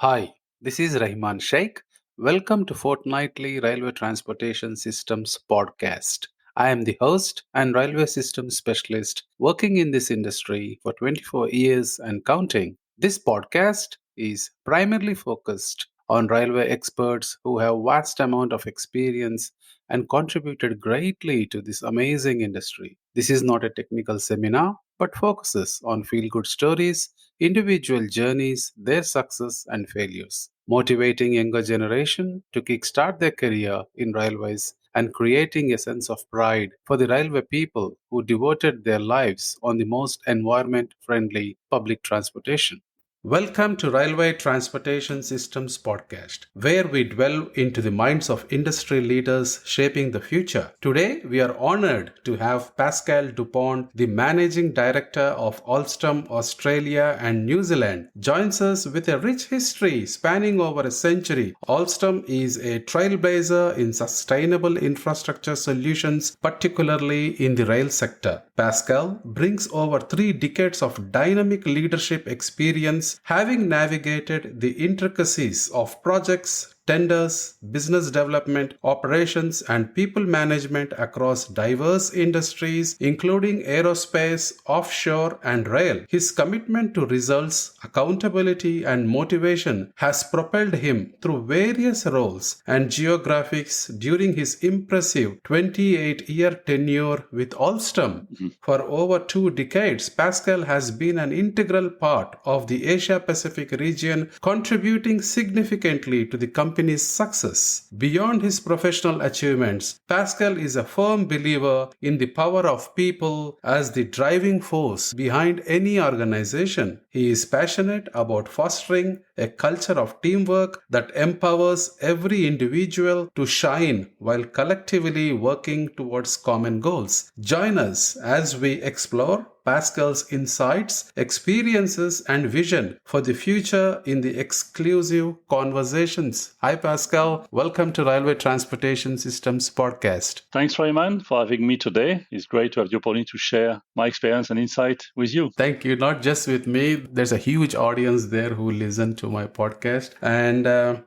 Hi, this is Rahman Sheikh. Welcome to Fortnightly Railway Transportation Systems podcast. I am the host and railway systems specialist working in this industry for 24 years and counting. This podcast is primarily focused on railway experts who have vast amount of experience and contributed greatly to this amazing industry. This is not a technical seminar but focuses on feel good stories, individual journeys, their success and failures, motivating younger generation to kickstart their career in railways and creating a sense of pride for the railway people who devoted their lives on the most environment friendly public transportation. Welcome to Railway Transportation Systems Podcast, where we delve into the minds of industry leaders shaping the future. Today, we are honored to have Pascal Dupond, the Managing Director of Alstom Australia and New Zealand, joins us with a rich history spanning over a century. Alstom is a trailblazer in sustainable infrastructure solutions, particularly in the rail sector. Pascal brings over 3 decades of dynamic leadership experience, having navigated the intricacies of projects, tenders, business development, operations, and people management across diverse industries, including aerospace, offshore, and rail. His commitment to results, accountability, and motivation has propelled him through various roles and geographies during his impressive 28-year tenure with Alstom. For over 2 decades, Pascal has been an integral part of the Asia Pacific region, contributing significantly to the company's success. Beyond his professional achievements, Pascal is a firm believer in the power of people as the driving force behind any organization. He is passionate about fostering a culture of teamwork that empowers every individual to shine while collectively working towards common goals. Join us as we explore Pascal's insights, experiences, and vision for the future in the exclusive conversations. Hi, Pascal. Welcome to Railway Transportation Systems Podcast. Thanks, Raymond, for having me today. It's great to have the opportunity to share my experience and insight with you. Thank you. Not just with me. There's a huge audience there who listen to my podcast. And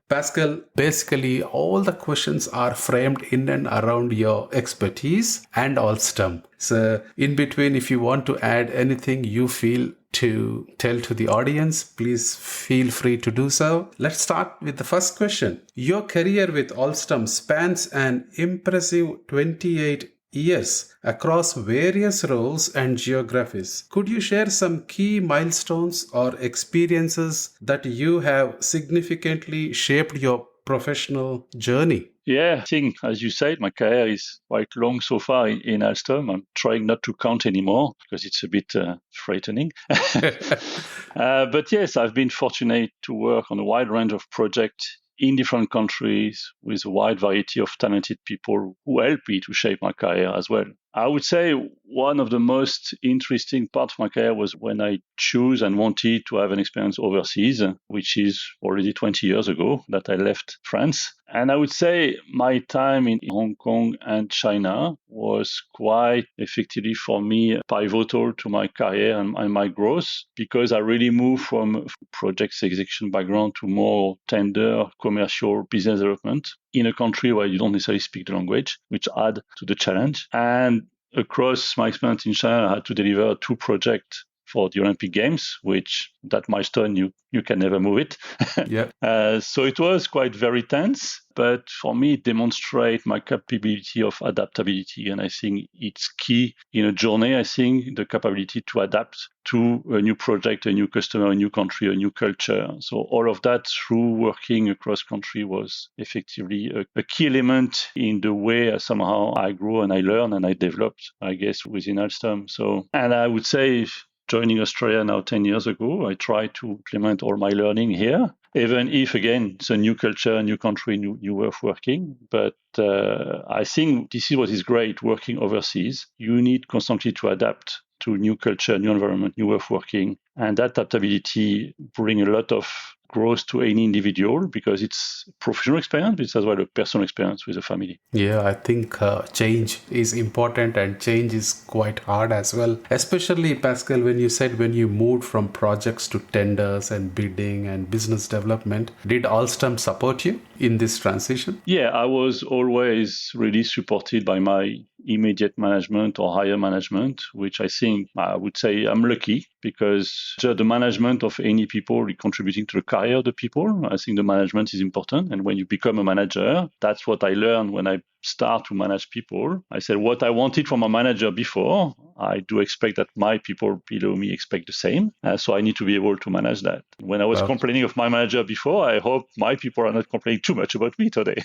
Pascal, basically all the questions are framed in and around your expertise and Alstom. So in between, if you want to add anything you feel to tell to the audience, please feel free to do so. Let's start with the first question. Your career with Alstom spans an impressive 28 years across various roles and geographies. Could you share some key milestones or experiences that you have significantly shaped your professional journey? Yeah, I think, as you said, my career is quite long so far in Alstom. I'm trying not to count anymore because it's a bit frightening. But yes, I've been fortunate to work on a wide range of projects in different countries with a wide variety of talented people who helped me to shape my career as well. I would say one of the most interesting parts of my career was when I chose and wanted to have an experience overseas, which is already 20 years ago that I left France. And I would say my time in Hong Kong and China was quite effectively for me pivotal to my career and my growth, because I really moved from projects execution background to more tender, commercial business development in a country where you don't necessarily speak the language, which add to the challenge. And across my experience in China, I had to deliver 2 projects for the Olympic Games, which that milestone, you can never move it. Yeah. So it was quite very tense, but for me, it demonstrates my capability of adaptability. And I think it's key in a journey, I think, the capability to adapt to a new project, a new customer, a new country, a new culture. So all of that through working across country was effectively a key element in the way somehow I grew and I learned and I developed, I guess, within Alstom. So, and I would say, joining Australia now 10 years ago, I try to implement all my learning here, even if, again, it's a new culture, a new country, new way of working. But I think this is what is great working overseas. You need constantly to adapt to new culture, new environment, new way of working. And that adaptability brings a lot of grows to any individual because it's professional experience, but it's as well a personal experience with the family. Yeah, I think change is important and change is quite hard as well. Especially, Pascal, when you said when you moved from projects to tenders and bidding and business development, did Alstom support you in this transition? Yeah, I was always really supported by my immediate management or higher management, which I think I would say I'm lucky because the management of any people is contributing to the career of the people. I think the management is important. And when you become a manager, that's what I learned when I start to manage people. I said what I wanted from a manager before, I do expect that my people below me expect the same. So I need to be able to manage that. When I was complaining of my manager before, I hope my people are not complaining too much about me today.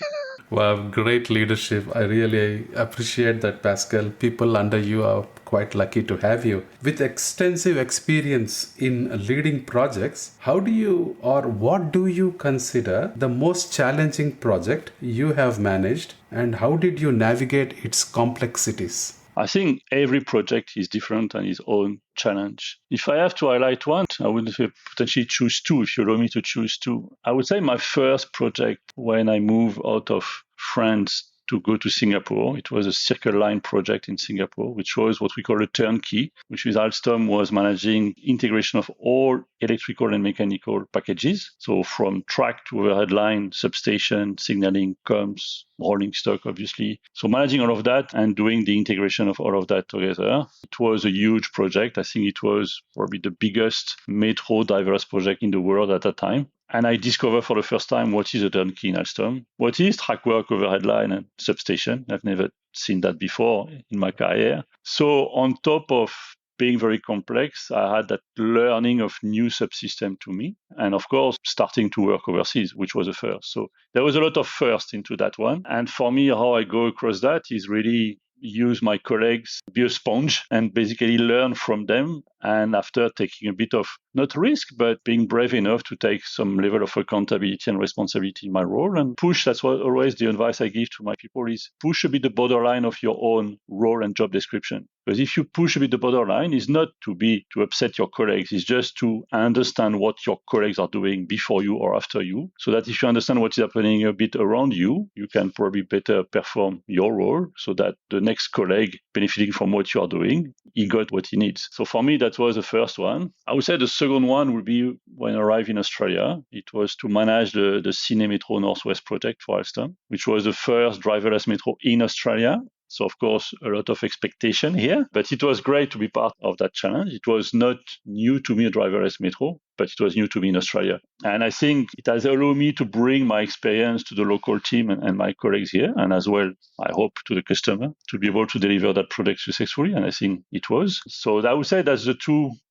Wow, great leadership. I really appreciate that, Pascal. People under you are quite lucky to have you. With extensive experience in leading projects, how do you or what do you consider the most challenging project you have managed, and how did you navigate its complexities? I think every project is different and its own challenge. If I have to highlight one, I would potentially choose two, if you allow me to choose two. I would say my first project when I moved out of France to go to Singapore. It was a Circle Line project in Singapore, which was what we call a turnkey, which is Alstom was managing integration of all electrical and mechanical packages. So from track to overhead line, substation, signaling, comms, rolling stock, obviously. So managing all of that and doing the integration of all of that together. It was a huge project. I think it was probably the biggest metro diverse project in the world at that time. And I discovered for the first time what is a turnkey in Alstom, what is track work, overhead line, and substation. I've never seen that before in my career. So on top of being very complex, I had that learning of new subsystem to me. And of course, starting to work overseas, which was a first. So there was a lot of first into that one. And for me, how I go across that is really use my colleagues, be a sponge and basically learn from them. And after taking a bit of not risk, but being brave enough to take some level of accountability and responsibility in my role and push. That's what always the advice I give to my people is push a bit the borderline of your own role and job description. Because if you push a bit the borderline, it's not to upset your colleagues. It's just to understand what your colleagues are doing before you or after you. So that if you understand what is happening a bit around you, you can probably better perform your role so that the next colleague benefiting from what you are doing, he got what he needs. So for me, that was the first one. I would say the second one would be when I arrived in Australia. It was to manage the Sydney Metro Northwest project for Alstom, which was the first driverless metro in Australia. So, of course, a lot of expectation here, but it was great to be part of that challenge. It was not new to me, a driverless metro, but it was new to me in Australia. And I think it has allowed me to bring my experience to the local team and my colleagues here, and as well, I hope, to the customer to be able to deliver that product successfully. And I think it was. So I would say that's the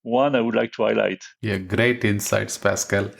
one I would like to highlight. Yeah, great insights, Pascal,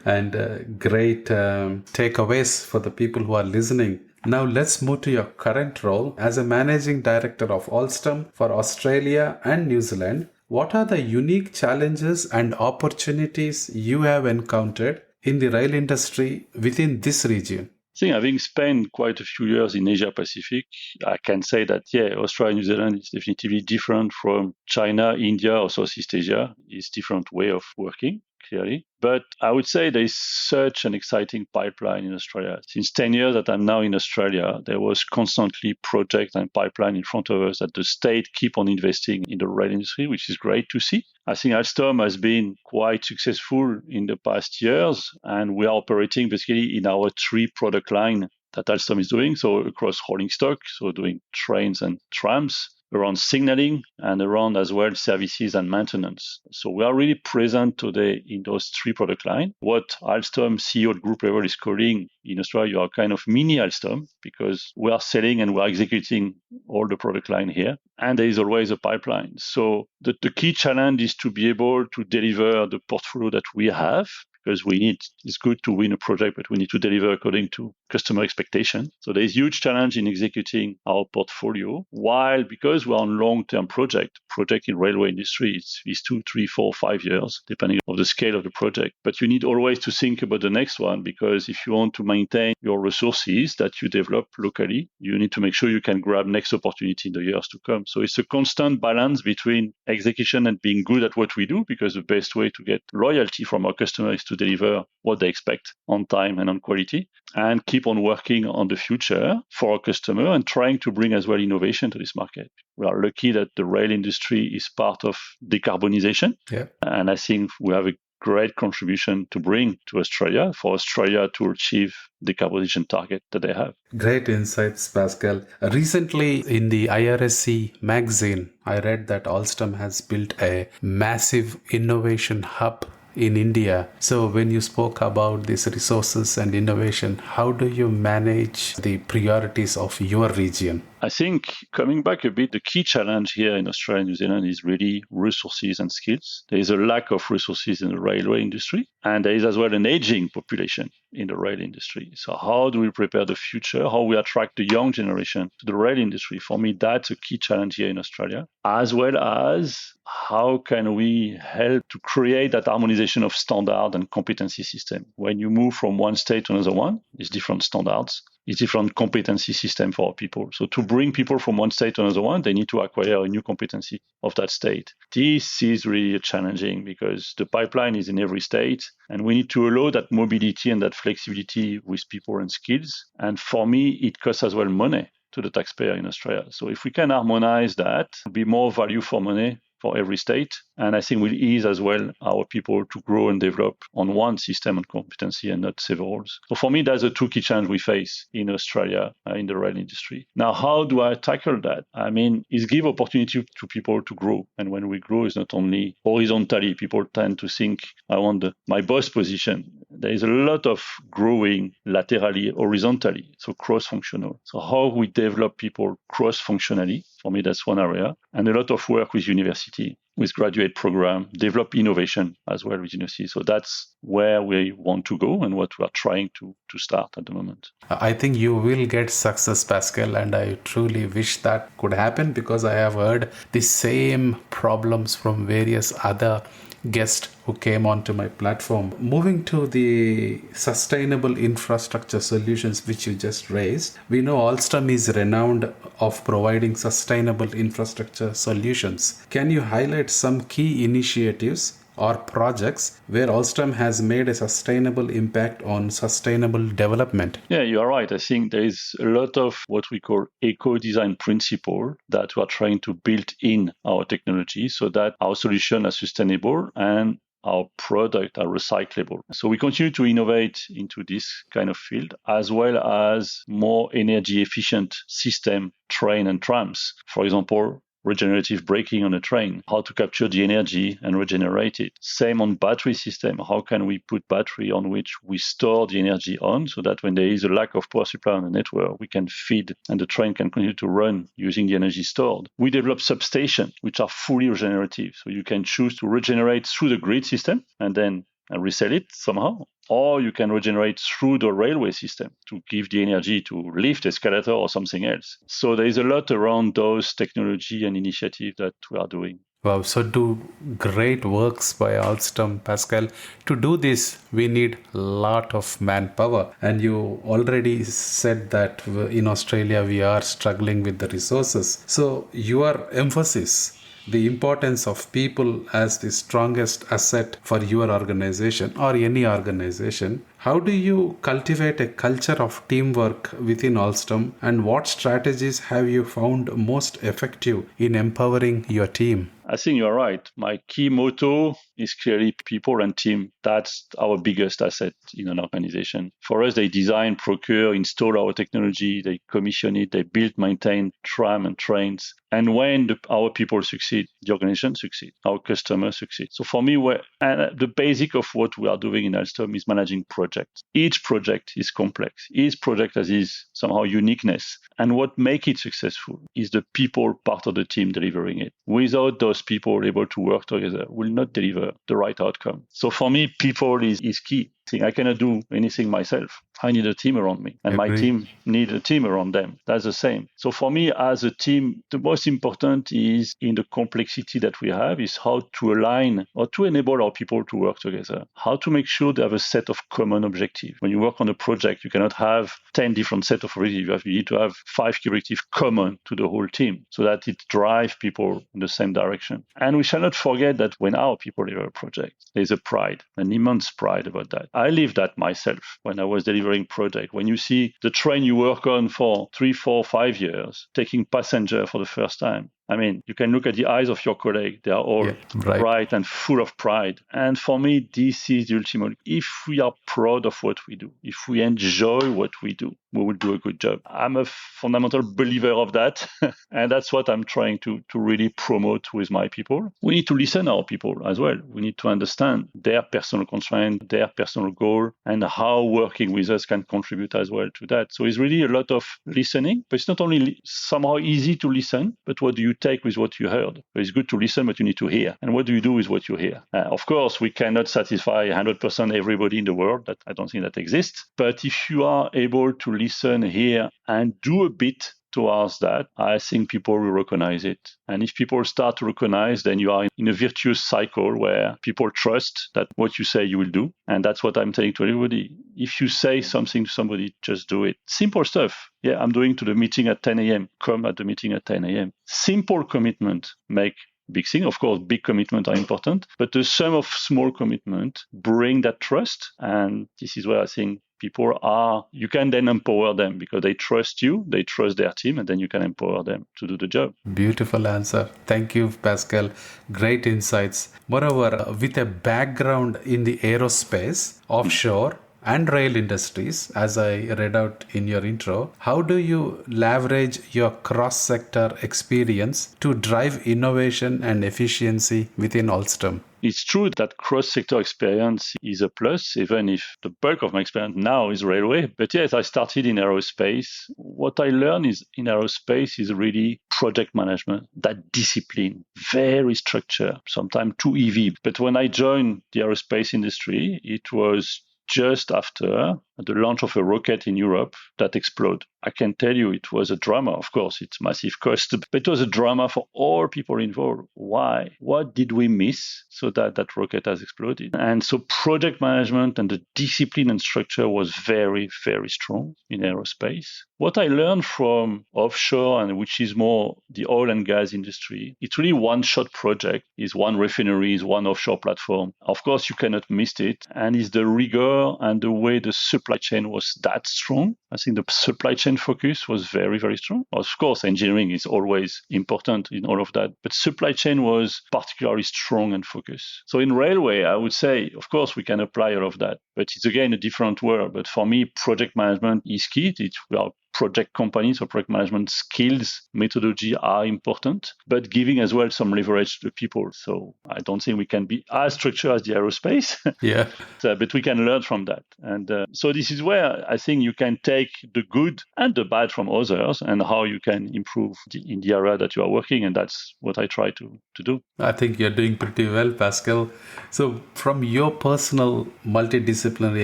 and great takeaways for the people who are listening. Now let's move to your current role as a managing director of Alstom for Australia and New Zealand. What are the unique challenges and opportunities you have encountered in the rail industry within this region? I think having spent quite a few years in Asia Pacific, I can say that, Australia and New Zealand is definitely different from China, India, or Southeast Asia. It's different way of working, clearly. But I would say there is such an exciting pipeline in Australia. Since 10 years that I'm now in Australia, there was constantly project and pipeline in front of us that the state keep on investing in the rail industry, which is great to see. I think Alstom has been quite successful in the past years, and we are operating basically in our 3 product line that Alstom is doing. So across rolling stock, so doing trains and trams, around signaling, and around as well services and maintenance. So we are really present today in those 3 product lines. What Alstom CEO at group level is calling in Australia, you are kind of mini Alstom because we are selling and we are executing all the product line here. And there is always a pipeline. So the key challenge is to be able to deliver the portfolio that we have, because it's good to win a project, but we need to deliver according to customer expectation. So there's huge challenge in executing our portfolio, while because we're on long-term project in railway industry, it's 2, 3, 4, 5 years, depending on the scale of the project. But you need always to think about the next one, because if you want to maintain your resources that you develop locally, you need to make sure you can grab next opportunity in the years to come. So it's a constant balance between execution and being good at what we do, because the best way to get loyalty from our customers is to deliver what they expect on time and on quality, and keep on working on the future for our customer and trying to bring as well innovation to this market. We are lucky that the rail industry is part of decarbonization. Yeah. And I think we have a great contribution to bring to Australia for Australia to achieve the decarbonization target that they have. Great insights, Pascal. Recently, in the IRSC magazine, I read that Alstom has built a massive innovation hub in India. So, when you spoke about these resources and innovation, how do you manage the priorities of your region? I think coming back a bit, the key challenge here in Australia and New Zealand is really resources and skills. There is a lack of resources in the railway industry, and there is as well an aging population in the rail industry. So how do we prepare the future? How we attract the young generation to the rail industry? For me, that's a key challenge here in Australia, as well as how can we help to create that harmonization of standard and competency system? When you move from one state to another one, it's different standards. It's different competency system for our people. So to bring people from one state to another one, they need to acquire a new competency of that state. This is really challenging because the pipeline is in every state, and we need to allow that mobility and that flexibility with people and skills. And for me, it costs as well money to the taxpayer in Australia. So if we can harmonize that, it'll be more value for money for every state. And I think will ease as well our people to grow and develop on one system and competency and not several. So for me, that's the two key challenges we face in Australia in the rail industry. Now, how do I tackle that? I mean, is give opportunity to people to grow. And when we grow, it's not only horizontally. People tend to think, I want my boss position. There is a lot of growing laterally, horizontally, so cross-functional. So how we develop people cross-functionally, for me, that's one area. And a lot of work with university, with graduate program, develop innovation as well with university. So that's where we want to go and what we are trying to start at the moment. I think you will get success, Pascal, and I truly wish that could happen because I have heard the same problems from various other guests who came onto my platform. Moving to the sustainable infrastructure solutions which you just raised, we know Alstom is renowned of providing sustainable infrastructure solutions. Can you highlight some key initiatives or projects where Alstom has made a sustainable impact on sustainable development? Yeah, you are right. I think there is a lot of what we call eco-design principle that we are trying to build in our technology so that our solution are sustainable and our product are recyclable. So we continue to innovate into this kind of field, as well as more energy efficient system, train and trams. For example, regenerative braking on a train, how to capture the energy and regenerate it. Same on battery system. How can we put battery on which we store the energy on so that when there is a lack of power supply on the network, we can feed and the train can continue to run using the energy stored. We develop substations which are fully regenerative. So you can choose to regenerate through the grid system and then resell it somehow, or you can regenerate through the railway system to give the energy to lift, escalator, or something else. So there is a lot around those technology and initiatives that we are doing. Wow, so do great works by Alstom, Pascal. To do this, we need a lot of manpower. And you already said that in Australia, we are struggling with the resources. So your emphasis, the importance of people as the strongest asset for your organization or any organization. How do you cultivate a culture of teamwork within Alstom, and what strategies have you found most effective in empowering your team? I think you're right. My key motto is clearly people and team. That's our biggest asset in an organization. For us, they design, procure, install our technology, they commission it, they build, maintain tram and trains. And when our people succeed, the organization succeeds, our customers succeed. So for me, the basic of what we are doing in Alstom is managing projects. Each project is complex. Each project has its somehow uniqueness. And what makes it successful is the people part of the team delivering it. Without those people able to work together will not deliver the right outcome. So for me, people is key. I cannot do anything myself. I need a team around me, and my Agree. team need a team around them. That's the same. So for me, as a team, the most important is in the complexity that we have is how to align or to enable our people to work together, how to make sure they have a set of common objectives. When you work on a project, you cannot have 10 different sets of objectives. You need to have 5 key objectives common to the whole team so that it drives people in the same direction. And we shall not forget that when our people deliver a project, there's a pride, an immense pride about that. I lived that myself when I was delivering project. When you see the train you work on for 3, 4, 5 years, taking passenger for the first time, I mean, you can look at the eyes of your colleague. They are all bright and full of pride. And for me, this is the ultimate. If we are proud of what we do, if we enjoy what we do, we will do a good job. I'm a fundamental believer of that. And that's what I'm trying to really promote with my people. We need to listen to our people as well. We need to understand their personal constraint, their personal goal, and how working with us can contribute as well to that. So it's really a lot of listening, but it's not only somehow easy to listen, but what do you take with what you heard? It's good to listen, but you need to hear. And what do you do with what you hear? Of course, we cannot satisfy 100% everybody in the world. That I don't think that exists. But if you are able to listen, hear, and do a bit towards that, I think people will recognize it. And if people start to recognize, then you are in a virtuous cycle where people trust that what you say you will do. And that's what I'm telling to everybody. If you say something to somebody, just do it. Simple stuff. Yeah, I'm going to the meeting at 10 a.m. Come at the meeting at 10 a.m. Simple commitment make big thing. Of course, big commitments are important, but the sum of small commitment bring that trust. And this is where I think people are, you can then empower them because they trust you, they trust their team, and then you can empower them to do the job. Beautiful answer. Thank you, Pascal. Great insights. Moreover, with a background in the aerospace, offshore, and rail industries, as I read out in your intro, how do you leverage your cross-sector experience to drive innovation and efficiency within Alstom? It's true that cross-sector experience is a plus, even if the bulk of my experience now is railway. But yes, I started in aerospace. What I learned is in aerospace is really project management, that discipline, very structured, sometimes too heavy. But when I joined the aerospace industry, it was just after the launch of a rocket in Europe that exploded. I can tell you it was a drama. Of course, it's massive cost, but it was a drama for all people involved. Why? What did we miss so that that rocket has exploded? And so project management and the discipline and structure was very, very strong in aerospace. What I learned from offshore, and which is more the oil and gas industry, it's really one-shot project, is one refinery, is one offshore platform. Of course, you cannot miss it. And it's the rigor and the way the supply chain was that strong. I think the supply chain focus was very, very strong. Of course, engineering is always important in all of that, but supply chain was particularly strong and focused. So in railway, I would say, of course, we can apply all of that, but it's again a different world. But for me, project management is key. We are project companies, so project management skills, methodology are important, but giving as well some leverage to the people. So I don't think we can be as structured as the aerospace, Yeah. but we can learn from that. And so this is where I think you can take the good and the bad from others and how you can improve in the area that you are working. And that's what I try to do. I think you're doing pretty well, Pascal. So from your personal multidisciplinary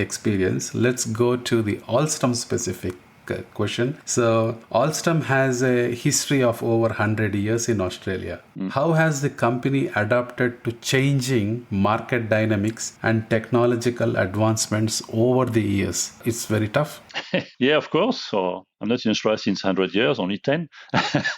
experience, let's go to the Alstom specific question. So Alstom has a history of over 100 years in Australia. How has the company adapted to changing market dynamics and technological advancements over the years? It's very tough. Yeah, of course. So I'm not in Australia since 100 years, only 10.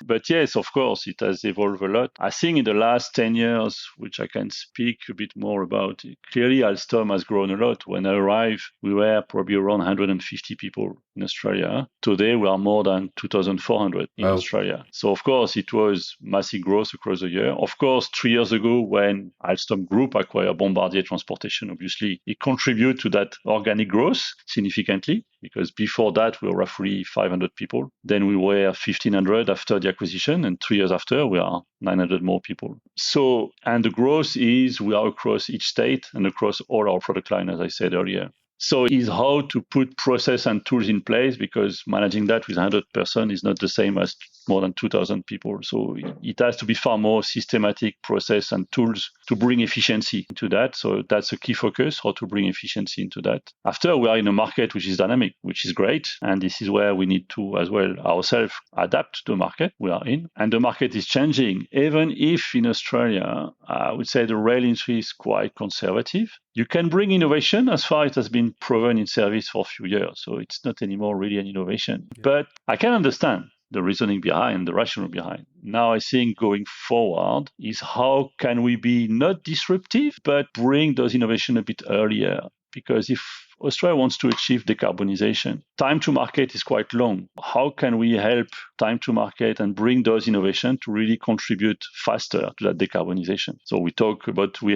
But yes, of course, it has evolved a lot. I think in the last 10 years, which I can speak a bit more about, clearly Alstom has grown a lot. When I arrived, we were probably around 150 people in Australia. Today, we are more than 2,400 in Australia. So, of course, it was massive growth across the year. Of course, 3 years ago, when Alstom Group acquired Bombardier Transportation, obviously, it contributed to that organic growth significantly, because before that, we were roughly 500 people. Then we were 1,500 after the acquisition, and 3 years after, we are 900 more people. So, and the growth is we are across each state and across all our product line, as I said earlier. So it's how to put process and tools in place, because managing that with 100 person is not the same as more than 2,000 people. So it has to be far more systematic process and tools to bring efficiency into that. So that's a key focus, how to bring efficiency into that. After, we are in a market which is dynamic, which is great. And this is where we need to as well ourselves adapt to the market we are in. And the market is changing. Even if in Australia, I would say the rail industry is quite conservative, you can bring innovation as far as it has been proven in service for a few years. So it's not anymore really an innovation. Yeah. But I can understand the reasoning behind, the rationale behind. Now I think going forward is how can we be not disruptive, but bring those innovations a bit earlier? Because if Australia wants to achieve decarbonization, time to market is quite long. How can we help time to market and bring those innovations to really contribute faster to that decarbonization? So we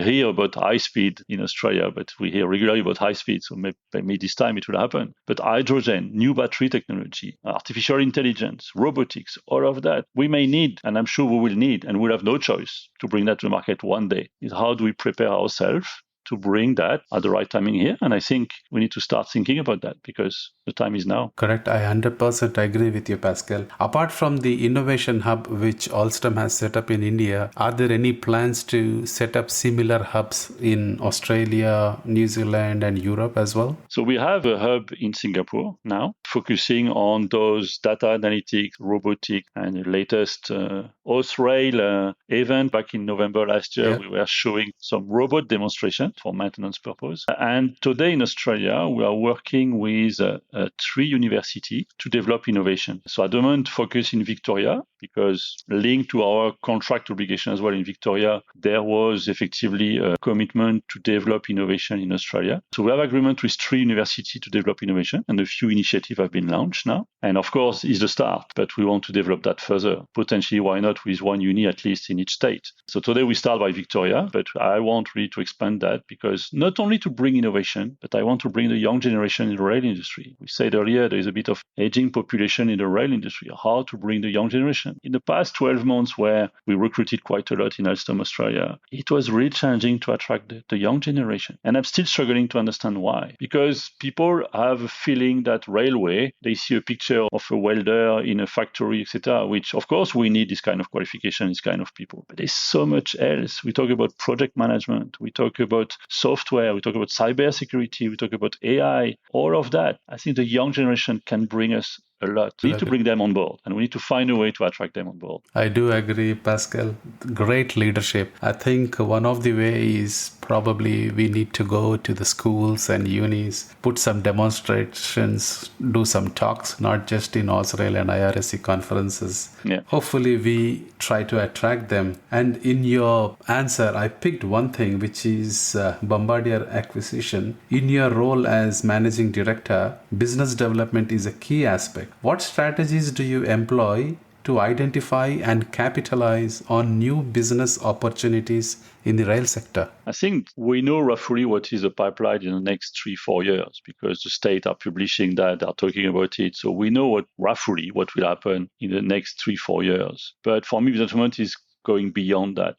hear about high speed in Australia, but we hear regularly about high speed. So maybe this time it will happen. But hydrogen, new battery technology, artificial intelligence, robotics, all of that we may need, and I'm sure we will need, and we'll have no choice to bring that to the market one day. Is how do we prepare ourselves to bring that at the right timing here? And I think we need to start thinking about that because the time is now. Correct. I 100% agree with you, Pascal. Apart from the innovation hub which Alstom has set up in India, are there any plans to set up similar hubs in Australia, New Zealand, and Europe as well? So we have a hub in Singapore now, focusing on those data analytics, robotics, and the latest Austrail event back in November last year. Yeah. We were showing some robot demonstration for maintenance purpose. And today in Australia, we are working with 3 universities to develop innovation. So at the moment, focus in Victoria, because linked to our contract obligation as well in Victoria, there was effectively a commitment to develop innovation in Australia. So we have agreement with 3 universities to develop innovation, and a few initiatives have been launched now. And of course, it's the start, but we want to develop that further. Potentially, why not with 1 uni at least in each state? So today we start by Victoria, but I want really to expand that, because not only to bring innovation, but I want to bring the young generation in the rail industry. We said earlier, there is a bit of aging population in the rail industry. How to bring the young generation? In the past 12 months, where we recruited quite a lot in Alstom Australia, it was really challenging to attract the young generation. And I'm still struggling to understand why. Because people have a feeling that railway, they see a picture of a welder in a factory, etc., which of course we need this kind of qualification, this kind of people. But there's so much else. We talk about project management, we talk about software, we talk about cybersecurity, we talk about AI, all of that. I think the young generation can bring us a lot. We need to bring them on board, and we need to find a way to attract them on board. I do agree, Pascal. Great leadership. I think one of the ways probably we need to go to the schools and unis, put some demonstrations, do some talks, not just in Australia and IRSC conferences. Yeah. Hopefully we try to attract them. And in your answer, I picked one thing, which is Bombardier acquisition. In your role as managing director, business development is a key aspect. What strategies do you employ to identify and capitalize on new business opportunities in the rail sector? I think we know roughly what is the pipeline in the next 3-4 years, because the state are publishing that, are talking about it. So we know roughly what will happen in the next 3-4 years. But for me, business development is going beyond that.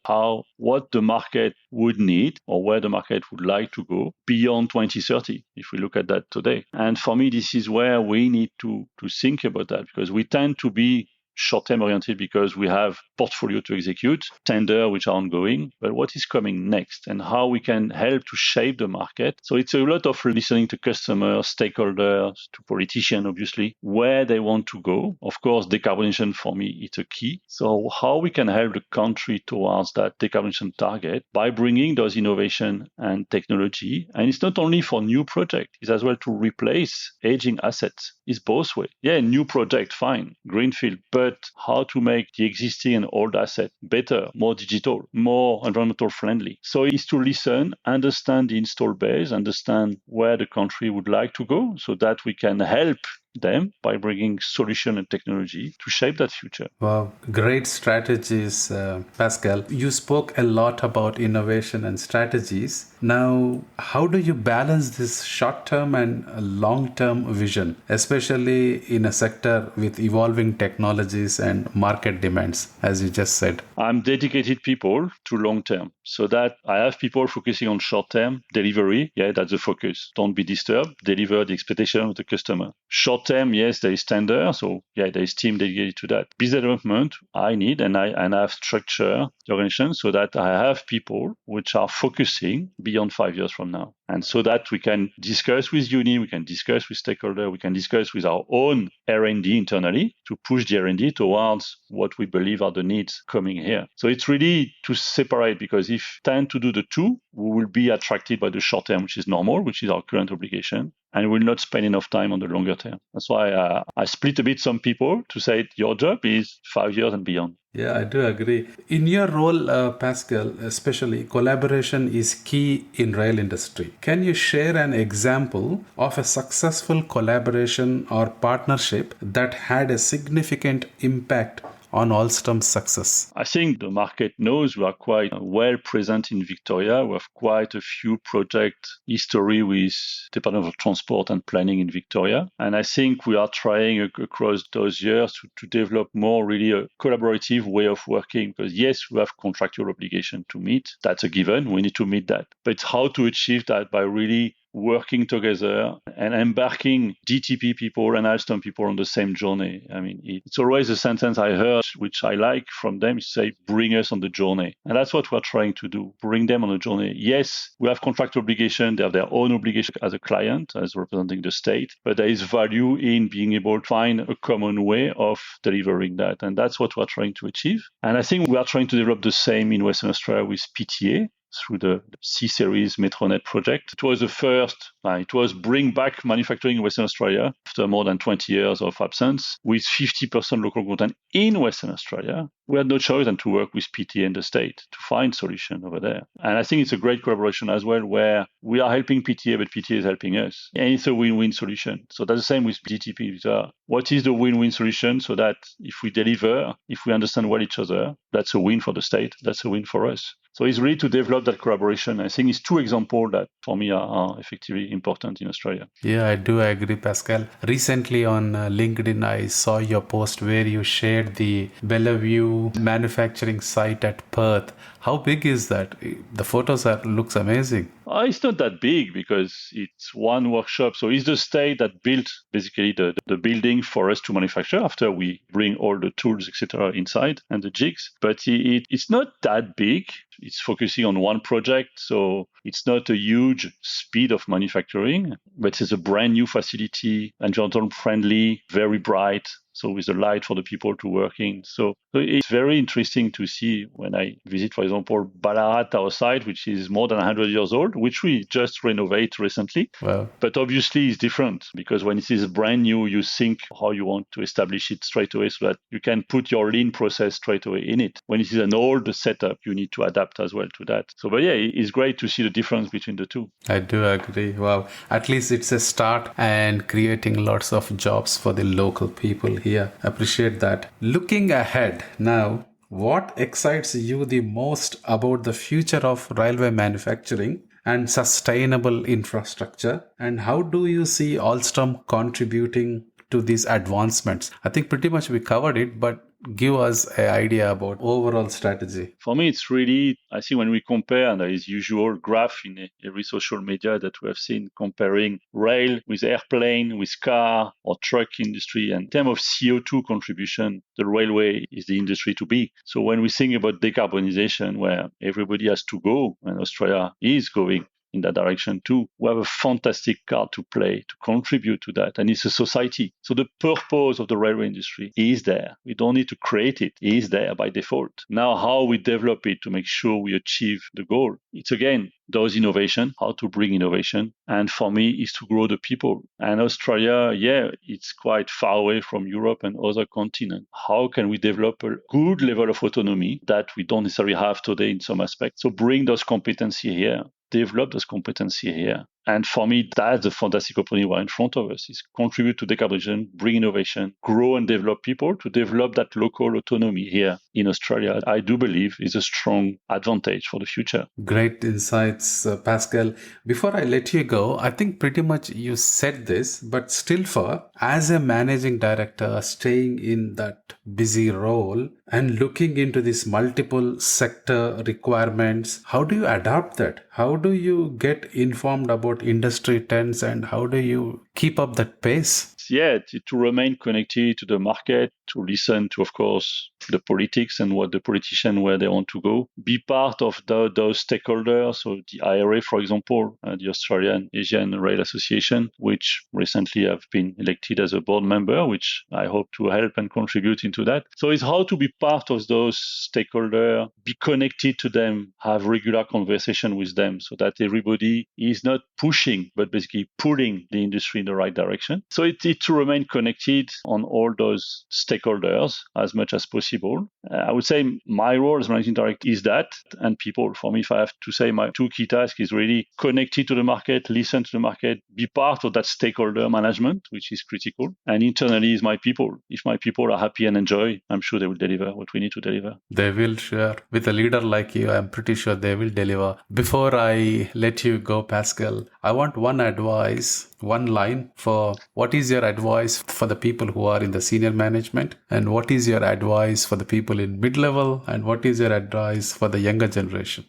What the market would need, or where the market would like to go beyond 2030, if we look at that today. And for me, this is where we need to think about that, because we tend to be short-term oriented because we have portfolio to execute, tender which are ongoing, but what is coming next and how we can help to shape the market. So it's a lot of listening to customers, stakeholders, to politicians, obviously, where they want to go. Of course, decarbonization for me is a key. So how we can help the country towards that decarbonization target by bringing those innovation and technology. And it's not only for new projects, it's as well to replace aging assets. It's both ways. Yeah, new project, fine, greenfield, but how to make the existing and old asset better, more digital, more environmental friendly. So it's to listen, understand the install base, understand where the country would like to go so that we can help them by bringing solution and technology to shape that future. Wow, great strategies, Pascal. You spoke a lot about innovation and strategies. Now, how do you balance this short term and long term vision, especially in a sector with evolving technologies and market demands, as you just said? I'm dedicated people to long term so that I have people focusing on short term delivery. Yeah, that's the focus. Don't be disturbed. Deliver the expectation of the customer. Short term, yes, there is tender. So yeah, there is team dedicated to that. Business development, I need and I have structure the organization so that I have people which are focusing beyond 5 years from now. And so that we can discuss with uni, we can discuss with stakeholder, we can discuss with our own R&D internally to push the R&D towards what we believe are the needs coming here. So it's really to separate, because if we tend to do the two, we will be attracted by the short term, which is normal, which is our current obligation, and will not spend enough time on the longer term. That's why I split a bit some people to say your job is 5 years and beyond. Yeah, I do agree. In your role, Pascal, especially collaboration is key in rail industry. Can you share an example of a successful collaboration or partnership that had a significant impact on Alstom's success? I think the market knows we are quite well present in Victoria. We have quite a few project history with Department of Transport and Planning in Victoria. And I think we are trying across those years to develop more really a collaborative way of working, because yes, we have contractual obligation to meet. That's a given. We need to meet that. But how to achieve that by really working together and embarking DTP people and Alstom people on the same journey. I mean, it's always a sentence I heard, which I like from them, is say, bring us on the journey. And that's what we're trying to do, bring them on the journey. Yes, we have contract obligation. They have their own obligation as a client, as representing the state, but there is value in being able to find a common way of delivering that. And that's what we're trying to achieve. And I think we are trying to develop the same in Western Australia with PTA, through the C-Series Metronet project. It was the first, it was bring back manufacturing in Western Australia after more than 20 years of absence with 50% local content in Western Australia. We had no choice than to work with PTA and the state to find solution over there. And I think it's a great collaboration as well, where we are helping PTA, but PTA is helping us. And it's a win-win solution. So that's the same with DTP. What is the win-win solution so that if we deliver, if we understand well each other, that's a win for the state, that's a win for us. So it's really to develop that collaboration. I think it's two examples that for me are effectively important in Australia. Yeah, I do agree, Pascal. Recently on LinkedIn, I saw your post where you shared the Bellevue manufacturing site at Perth. How big is that? The photos looks amazing. It's not that big because it's one workshop. So it's the state that built basically the building for us to manufacture after we bring all the tools, etc. inside and the jigs. But it's not that big. It's focusing on one project. So it's not a huge speed of manufacturing, but it's a brand new facility, environmental friendly, very bright. So with the light for the people to work in. So it's very interesting to see when I visit, for example, Ballarat, our site, which is more than 100 years old, which we just renovate recently. Wow. But obviously it's different because when it is brand new, you think how you want to establish it straight away so that you can put your lean process straight away in it. When it is an old setup, you need to adapt as well to that. So, but yeah, it's great to see the difference between the two. I do agree. Wow. At least it's a start and creating lots of jobs for the local people here. Appreciate that. Looking ahead now, what excites you the most about the future of railway manufacturing and sustainable infrastructure? And how do you see Alstom contributing to these advancements? I think pretty much we covered it, but give us an idea about overall strategy. For me, it's really, I think when we compare, and there is usual graph in every social media that we have seen comparing rail with airplane, with car or truck industry. And in terms of CO2 contribution, the railway is the industry to be. So when we think about decarbonization, where everybody has to go, and Australia is going in that direction too, we have a fantastic card to play to contribute to that. And it's a society. So the purpose of the railway industry is there. We don't need to create it. It is there by default. Now, how we develop it to make sure we achieve the goal. It's again, those innovation, how to bring innovation. And for me, is to grow the people. And Australia, yeah, it's quite far away from Europe and other continents. How can we develop a good level of autonomy that we don't necessarily have today in some aspects? So bring those competencies here. Develop those competencies here And for me, that's the fantastic opportunity we're in front of us, is contribute to decarbonization, bring innovation, grow and develop people to develop that local autonomy here in Australia. I do believe is a strong advantage for the future. Great insights, Pascal. Before I let you go, I think pretty much you said this, but still, for as a managing director, staying in that busy role and looking into these multiple sector requirements, how do you adapt that? How do you get informed about industry trends and how do you keep up that pace? Yeah, to remain connected to the market, to listen to, of course, the politics and what the politicians, where they want to go, be part of those stakeholders. So the IRA, for example, the Australian Asian Rail Association, which recently have been elected as a board member, which I hope to help and contribute into that. So it's how to be part of those stakeholders, be connected to them, have regular conversation with them so that everybody is not pushing, but basically pulling the industry in the right direction. So it's to remain connected on all those stakeholders as much as possible. I would say my role as managing director is that, and people. For me, if I have to say, my two key tasks is really connected to the market, listen to the market, be part of that stakeholder management, which is critical. And internally is my people. If my people are happy and enjoy, I'm sure they will deliver what we need to deliver. They will, sure. With a leader like you, I'm pretty sure they will deliver. Before I let you go, Pascal, I want one advice, one line for what is your advice for the people who are in the senior management, and what is your advice for the people in mid-level, and what is your advice for the younger generation?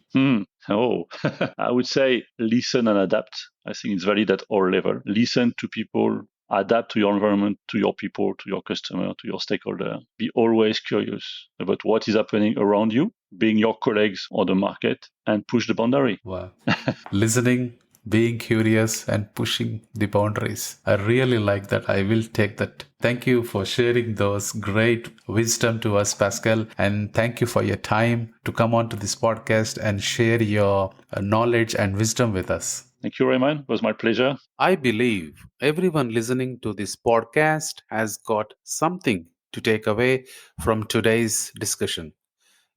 I would say listen and adapt. I think it's valid at all level. Listen to people, adapt to your environment, to your people, to your customer, to your stakeholder. Be always curious about what is happening around you, being your colleagues or the market, and push the boundary. Wow. Listening, being curious, and pushing the boundaries. I really like that. I will take that. Thank you for sharing those great wisdom to us, Pascal. And thank you for your time to come on to this podcast and share your knowledge and wisdom with us. Thank you, Raymond. It was my pleasure. I believe everyone listening to this podcast has got something to take away from today's discussion.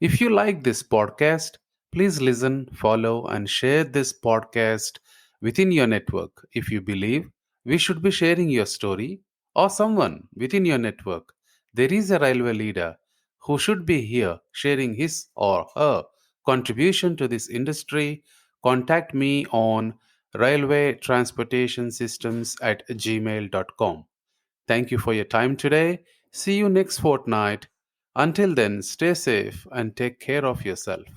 If you like this podcast, please listen, follow, and share this podcast within your network. If you believe we should be sharing your story or someone within your network, there is a railway leader who should be here sharing his or her contribution to this industry, contact me on railwaytransportationsystems@gmail.com. Thank you for your time today. See you next fortnight. Until then, stay safe and take care of yourself.